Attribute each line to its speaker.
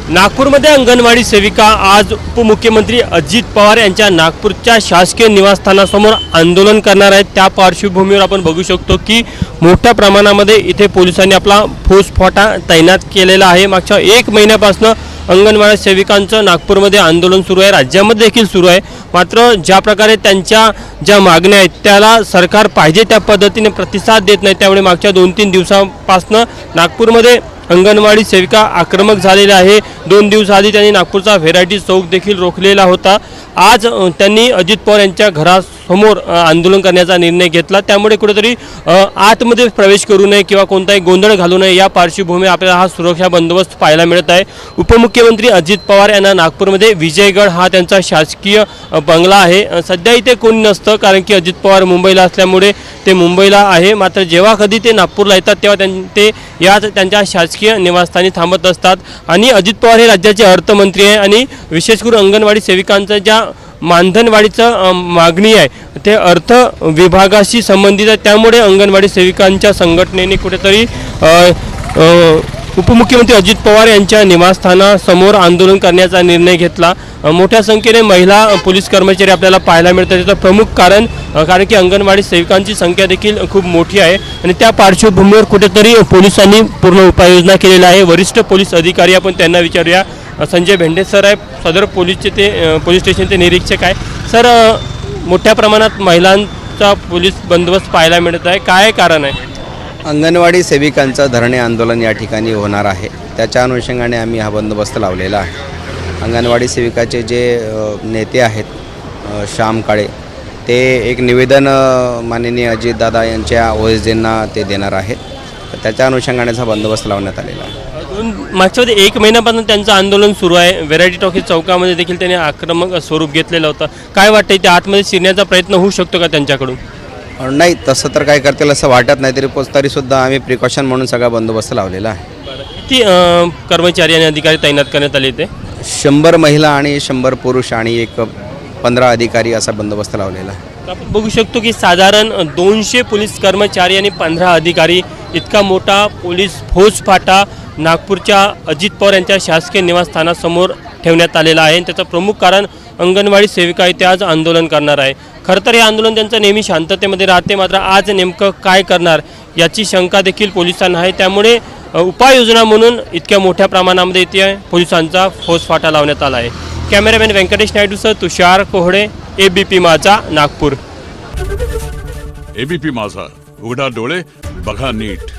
Speaker 1: नागपूरमध्ये अंगणवाडी सेविका आज उपमुख्यमंत्री अजित पवार यांच्या नागपूरच्या शासकीय निवासस्थानासमोर आंदोलन करणार आहेत। त्या पार्श्वभूमीवर आपण बघू शकतो की मोठ्या प्रमाणामध्ये इथे पोलिसांनी आपला फौजफाटा तैनात केलेला आहे। मागच्या 1 महिन्यापासून अंगणवाडी सेविकांचं नागपूरमध्ये आंदोलन सुरू आहे, राज्यामध्ये देखील सुरू आहे। मात्र ज्या प्रकारे त्यांच्या ज्या मागण्या आहेत त्याला सरकार पाहिजे त्या पद्धतीने प्रतिसाद देत नाही, त्यामुळे मागच्या 2-3 दिवसांपासून नागपूरमध्ये अंगणवाडी सेविका आक्रमक झालेल्या आहे। 2 दिवस आधी त्यांनी नागपूरचा व्हेरायटी चौक देखील रोखलेला होता। आज त्यांनी अजित पवार यांच्या घरासमोर आंदोलन करण्याचा निर्णय घेतला, त्यामुळे कुठेतरी आतमध्ये प्रवेश करू नये किंवा कोणताही गोंधळ घालू नये या पार्श्वभूमीवर आपल्याला हा सुरक्षा बंदोबस्त पाहायला मिळत आहे। उपमुख्यमंत्री अजित पवार यांना नागपूरमध्ये विजयगड हा त्यांचा शासकीय बंगला आहे। सध्या इथे कोणी नसतं, कारण की अजित पवार मुंबईला असल्यामुळे ते मुंबईला आहे। मात्र जेव्हा कधी ते नागपूरला येतात तेव्हा ते याच त्यांच्या शासकीय निवासस्थानी थांबत असतात। आणि अजित पवार हे राज्याचे अर्थमंत्री आहे आणि विशेष करून अंगणवाडी सेविकांचं ज्या मानधनवाढीचं मागणी आहे ते अर्थ विभागाशी संबंधित आहे, त्यामुळे अंगणवाडी सेविकांच्या संघटनेने कुठेतरी उपमुख्यमंत्री अजित पवार यांच्या निवासस्थानासमोर आंदोलन करण्याचा निर्णय घेतला। मोठ्या संख्येने महिला पोलीस कर्मचारी आपल्याला पाहायला मिळतात। त्याचं प्रमुख कारण की अंगणवाडी सेविकांची संख्या देखील खूप मोठी आहे आणि त्या पार्श्वभूमीवर कुठेतरी पोलिसांनी पूर्ण उपाययोजना केलेल्या आहे। वरिष्ठ पोलीस अधिकारी आपण त्यांना विचारूया। संजय भेंडे सर आहे, सदर पोलीस स्टेशनचे निरीक्षक आहे। सर, मोठ्या प्रमाणात महिलांचा पोलीस बंदोबस्त पाहायला मिळत आहे, काय कारण आहे?
Speaker 2: अंगणवाडी सेविकांचं धरणे आंदोलन या ठिकाणी होणार आहे, त्याच्या अनुषंगाने आम्ही हा बंदोबस्त लावलेला आहे। अंगणवाडी सेविकाचे जे नेते आहेत श्याम काळे, ते एक निवेदन माननीय अजितदादा यांच्या OSDंना ते देणार आहेत, तर त्याच्या अनुषंगानेच हा बंदोबस्त लावण्यात आलेला आहे।
Speaker 1: मागच्या 1 महिन्यापासून त्यांचं आंदोलन सुरू आहे। व्हेरायटी टॉकीज चौकामध्ये देखील त्यांनी आक्रमक स्वरूप घेतलेलं होतं। काय वाटतं, ते आतमध्ये शिरण्याचा प्रयत्न होऊ शकतो का त्यांच्याकडून?
Speaker 2: नाही, तसं तर काय करतील असं वाटत नाही, तरीसुद्धा आम्ही प्रिकॉशन म्हणून सगळा बंदोबस्त लावलेला आहे।
Speaker 1: किती कर्मचारी आणि अधिकारी तैनात करण्यात आले ते?
Speaker 2: 100 महिला आणि 100 पुरुष आणि एक 15 अधिकारी असा बंदोबस्त लावलेला आहे।
Speaker 1: आपण बघू शकतो की साधारण 200 पोलीस कर्मचारी आणि 15 अधिकारी इतका मोठा पोलीस फौजफाटा नागपूरच्या अजित पवार यांच्या शासकीय निवासस्थानासमोर ठेवण्यात आलेला आहे। त्याचं प्रमुख कारण अंगणवाडी सेविका इथे आज आंदोलन करणार आहे। खरं तर हे आंदोलन त्यांचं नेहमी शांततेमध्ये राहते, मात्र आज नेमकं काय करणार याची शंका देखील पोलिसांना आहे, त्यामुळे उपाययोजना म्हणून इतक्या मोठ्या प्रमाणामध्ये इथे पोलिसांचा फौजफाटा लावण्यात आला आहे। कॅमेरामॅन व्यंकटेश नायडूसह तुषार कोहडे, ABP माझा, नागपूर।
Speaker 3: ABP माझा, उघडा डोळे बघा नीट।